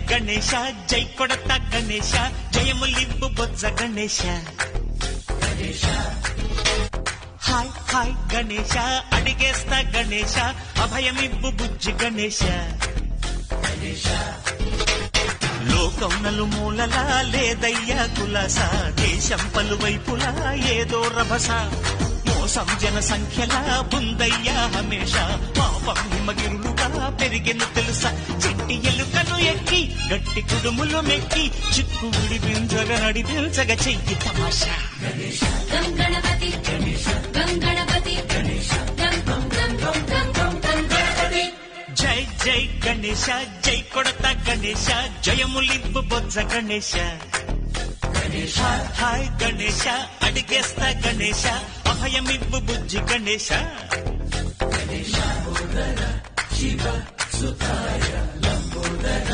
గణేశ జై కొడత గణేశ జయములివ్వు బొజ్జ Ganesha hi hi Ganesha అడిగేస్తా Ganesha అభయమివ్వు బుజ్జి గణేశ లోకం నలుమూలలా లేదయ్యా కులాస దేశం పలువైపులా ఏదో రభస మోసం జన సంఖ్యలా బుందయ్యా హమేష పాపం హిమగిరులుగా పెరిగిన తెలుసా చెట్టి ఎలుకను ఎక్కి గట్టి కుడుములు మెక్కి చిక్కు విడిపించగ నడిపించగ చెయ్యి తమాషా గణపతి గణపతి జై జై గణేశ జై కొడత గణేశ జయములివ్వు బొజ్జ గణేశ హాయ్ గణేశ అడిగేస్తా గణేశ అభయమివ్వు బుజ్జి గణేశ శివ సుతాయ లంబోదర